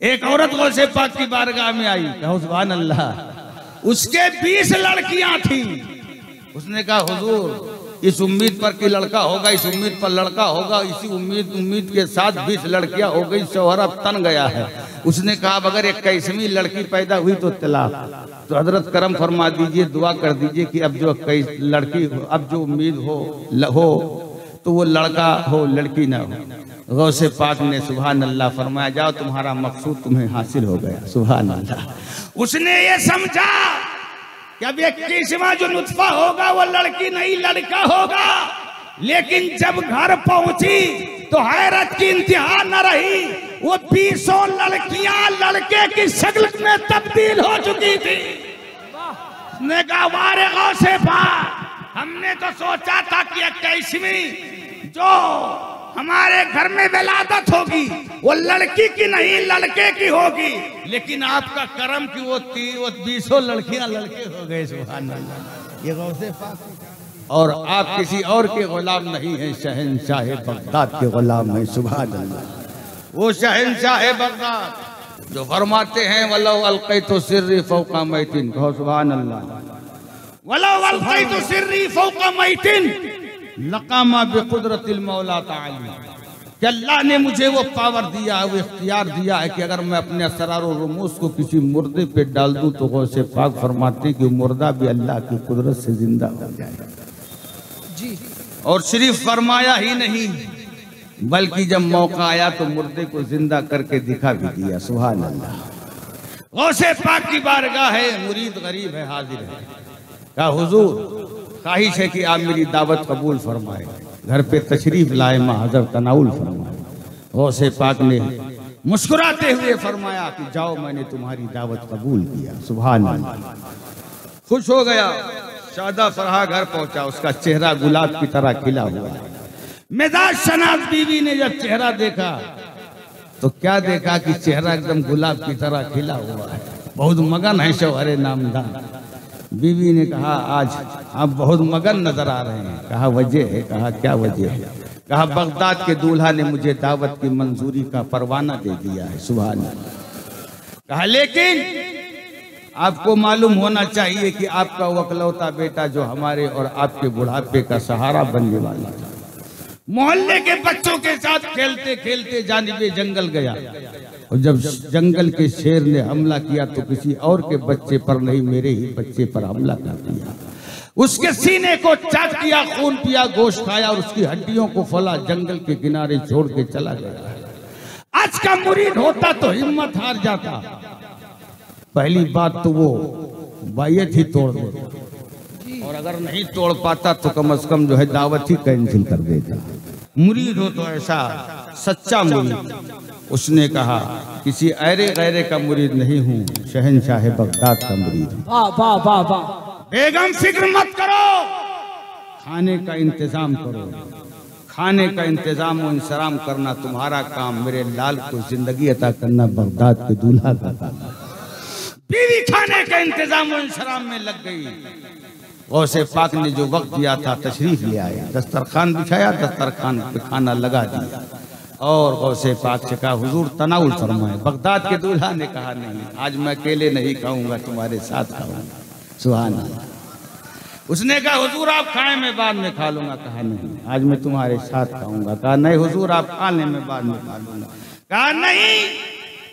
एक औरत गौसे पाक की बारगाह में आई, कहा सुभान अल्लाह, उसके 20 लड़कियां थी। उसने कहा हुजूर, इस उम्मीद पर कि लड़का होगा, इस उम्मीद पर लड़का होगा, इसी उम्मीद के साथ 20 लड़कियां हो गई, शौहर अब तन गया है। उसने कहा अगर 21वीं लड़की पैदा हुई तो तलाक। तो हजरत करम फरमा दीजिए, दुआ कर दीजिए कि अब जो 21 लड़की हो, अब जो उम्मीद हो तो वो लड़का हो, लड़की ना हो। गौसे पाक ने सुभान अल्लाह फरमाया, जाओ तुम्हारा मकसूद तुम्हें हासिल हो गया। सुभान अल्लाह। उसने ये समझा कि अब 21वां जो नुत्फा होगा वो लड़की नहीं लड़का होगा। लेकिन जब घर पहुंची तो हैरत की इंतहा न रही, वो 20 लड़कियां लड़के की शक्ल में तब्दील हो चुकी थी। उसने कहा वारे गौसे पाक, हमने तो सोचा था कि 21वीं जो हमारे घर में विलादत होगी वो लड़की की नहीं लड़के की होगी, लेकिन आपका करम की वो 20 लड़कियां लड़के हो गए। सुभान अल्लाह। ये गौसे पाक। और आप किसी और के गुलाम नहीं हैं, शहंशाह बगदाद के गुलाम हैं। सुभान अल्लाह। वो शहंशाह बगदाद जो फरमाते हैं वलो अलक़ैतु सिर्री फौक़ा मैतिन। कहो सुभान अल्लाह। वलो अलक़ैतु सिर्री फौक़ा मैतिन लक़ामा बिक़ुदरतिल मौला ताला। कि अल्लाह ने मुझे वो पावर दिया है, वो इख्तियार दिया है कि अगर मैं अपने असरार और रुमूस को किसी मुर्दे पे डाल दूं तो गौसे पाक फरमाते कि मुर्दा भी अल्लाह की कुदरत से जिंदा हो जाएगा जी। और सिर्फ फरमाया ही नहीं बल्कि जब मौका आया तो मुर्दे को जिंदा करके दिखा भी दिया। सुभान अल्लाह। गौसे पाक की बारगाह है, मुरीद गरीब है, हाजिर है। कहा हुजूर, ख्वाहिश है कि आप मेरी दावत कबूल फरमाए, घर पे तशरीफ लाए, महाजर तनाउल फरमाए। गौसे पाक ने मुस्कुराते हुए फरमाया कि जाओ, मैंने तुम्हारी दावत कबूल किया। सुभान अल्लाह। खुश हो गया। शादा फरहा घर पहुंचा, उसका चेहरा गुलाब की तरह खिला हुआ। मिजाज शनाज बीवी ने जब चेहरा देखा तो क्या देखा कि चेहरा एकदम गुलाब की तरह खिला हुआ है, बहुत मगन है शौहरे नामदान। बीवी ने कहा आज आप बहुत मगन नजर आ रहे हैं। कहा वजह है। कहा क्या वजह है? कहा बगदाद के दूल्हा ने मुझे दावत की मंजूरी का परवाना दे दिया है। सुभान अल्लाह। कहा लेकिन आपको मालूम होना चाहिए कि आपका वकलौता बेटा जो हमारे और आपके बुढ़ापे का सहारा बनने वाला था, मोहल्ले के बच्चों के साथ खेलते खेलते जानिबे जंगल गया और जब जंगल के शेर ने हमला किया तो किसी और के बच्चे पर नहीं, मेरे ही बच्चे पर हमला कर दिया। उसके सीने को चाट किया, खून पिया, गोश्त खाया और उसकी हड्डियों को फला जंगल के किनारे छोड़ के चला गया। आज का मुरीद होता तो हिम्मत हार जाता। पहली बात तो वो बायत ही तोड़ देता और अगर नहीं तोड़ पाता तो कम से कम जो है दावत ही कैंसिल कर देता। मुरीद हो तो ऐसा सच्चा मुरीद। उसने कहा किसी ऐरे गैरे का मुरीद नहीं हूँ, शहंशाह बगदाद का मुरीद हूँ। वाह वाह वाह वाह। बेगम फिक्र मत करो, खाने का इंतजाम करो। खाने का इंतजाम और इंतजाम करना तुम्हारा काम, मेरे लाल को जिंदगी अता करना बगदाद के दूल्हा का काम। बीवी खाने का इंतजाम और इंतजाम में लग गई। गौसे पाक ने जो वक्त दिया था तशरीफ ले आए, दस्तरखान बिछाया, दस्तरखान पे खाना लगा दिया और गौसे पाक से कहा हुजूर तनाउल फरमाए। बगदाद के दूल्हा ने कहा नहीं, आज मैं अकेले नहीं खाऊंगा, तुम्हारे साथ खाऊंगा। सुभान अल्लाह। उसने कहा हुजूर आप खाए, मैं बाद में खा लूंगा। कहा नहीं, आज मैं तुम्हारे साथ खाऊंगा। कहा नहीं हुजूर आप खाने में बाद में खा लूंगा। कहा नहीं,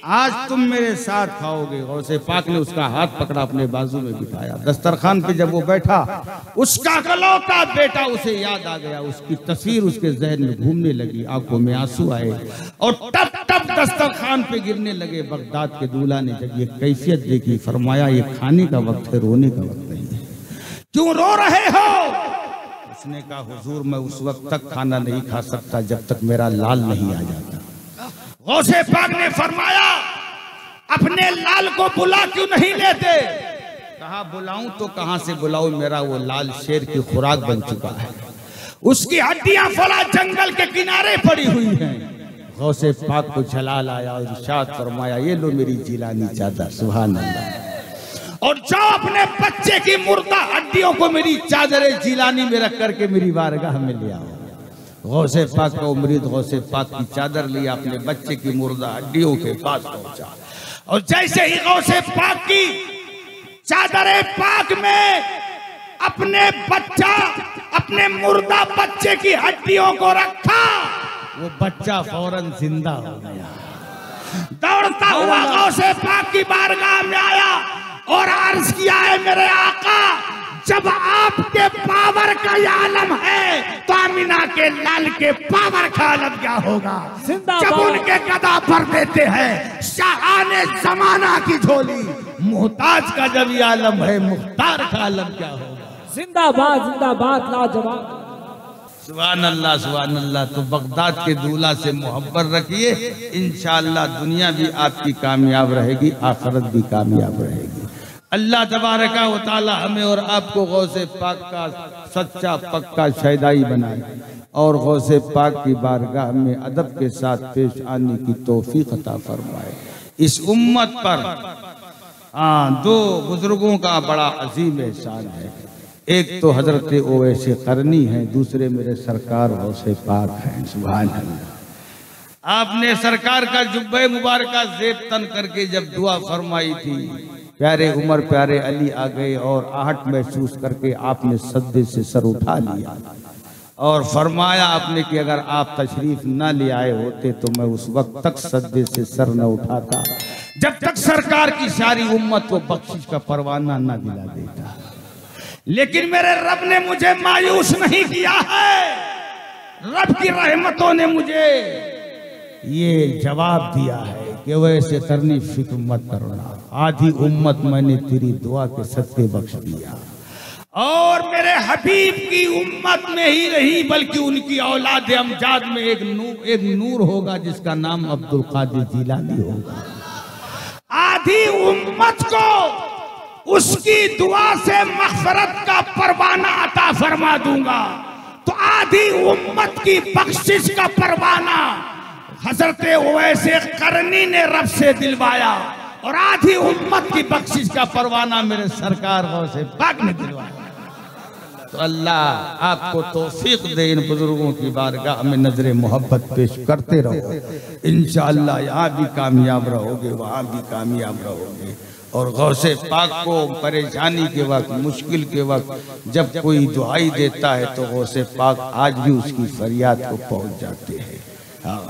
आज तुम मेरे साथ खाओगे। गौसे पाक ने उसका हाथ पकड़ा, अपने बाजू में बिठाया। दस्तरखान पे जब वो बैठा, उसका इकलौता बेटा उसे याद आ गया। उसकी तस्वीर उसके जहन में घूमने लगी, आंखों में आंसू आए और टप टप दस्तरखान पे गिरने लगे। बगदाद के दूल्हा ने जब ये कैफियत देखी फरमाया ये खाने का वक्त है, रोने का वक्त नहीं है। क्यों रो रहे हो? उसने कहा हुजूर मैं उस वक्त तक खाना नहीं खा सकता जब तक मेरा लाल नहीं आ जाता। गौसे पाक ने फरमाया अपने लाल को बुला क्यों नहीं लेते? कहा बुलाऊं तो कहां से बुलाऊं, मेरा वो लाल शेर की खुराक बन चुका है, उसकी हड्डियां फला जंगल के किनारे पड़ी हुई हैं। गौसे पाक को जलाल आया और इरशाद फरमाया ये लो मेरी जिलानी चादर। सुभान अल्लाह। और जाओ अपने बच्चे की मुर्दा हड्डियों को मेरी चादर जिलानी में रख करके मेरी बारगाह में ले आओ। गौसे पाक का मुरीद गौसे पाक की चादर लिया, अपने बच्चे की मुर्दा हड्डियों के पास पहुंचा, और जैसे ही गौसे पाक की चादर पाक में अपने मुर्दा बच्चे की हड्डियों को रखा, वो बच्चा फौरन जिंदा हो गया। दौड़ता हुआ गौसे पाक की बारगाह में आया और अर्ज किया, है मेरे आका, जब आपके पावर का ये आलम है तो आमिना के लाल के पावर का आलम क्या होगा। जब उनके गदा भर देते हैं शाहाने जमाना की झोली, मुहताज का जब ये आलम है मुख्तार का आलम क्या होगा। जिंदाबाद जिंदाबाद लाजवाब। सुभान अल्लाह सुभान अल्लाह। तो बगदाद के दूल्हा से मोहब्बत रखिए, इंशाअल्लाह दुनिया भी आपकी कामयाब रहेगी, आखिरत भी कामयाब रहेगी। अल्लाह तबारका व तआला हमें और आपको गौसे पाक का सच्चा पक्का शहदाई बनाए और गौसे पाक की बारगाह में अदब के साथ पेश आने की तौफीक अता फरमाए। इस उम्मत पर दो बुजुर्गों का बड़ा अजीम एहसान है। एक तो हजरत ओवैसे करनी है, दूसरे मेरे सरकार गौसे पाक हैं। सुभान अल्लाह। आपने सरकार का जुब्बे मुबारक ज़ेब तन करके जब दुआ फरमाई थी, प्यारे उमर प्यारे अली आ गए और आहट महसूस करके आपने सद्दे से सर उठा लिया और फरमाया आपने कि अगर आप तशरीफ न ले आए होते तो मैं उस वक्त तक सद्दे से सर न उठाता जब तक सरकार की सारी उम्मत को बख्शिश का परवाना न दिला देता। लेकिन मेरे रब ने मुझे मायूस नहीं किया है। रब की रहमतों ने मुझे ये जवाब दिया है कि वैसे करनी फिक्र मत करना, आधी उम्मत मैंने तेरी दुआ के सत्ते बख्श दिया। और मेरे हबीब की उम्मत में ही नहीं बल्कि उनकी औलाद अमजाद में एक नूर होगा जिसका नाम अब्दुल कादिर जिलानी होगा। आधी उम्मत को उसकी दुआ से मग़फ़िरत का परवाना अता फरमा दूंगा, तो आधी उम्मत की बख्शिश का परवाना हजरत ओवैसे करनी ने रब से दिलवाया और आधी उम्मत की बख्शिश का परवाना मेरे सरकार गौसे पाक ने दिलवाया। तो अल्लाह आपको तौफीक दे, इन बुजुर्गों की बारगाह में नजर मोहब्बत पेश करते रहो, इंशाअल्लाह यहाँ भी कामयाब रहोगे, वहाँ भी कामयाब रहोगे। और गौसे पाक को परेशानी के वक्त, मुश्किल के वक्त जब कोई दुआई देता है तो गौसे पाक आज भी उसकी फरियाद को पहुँच जाते हैं। हाँ।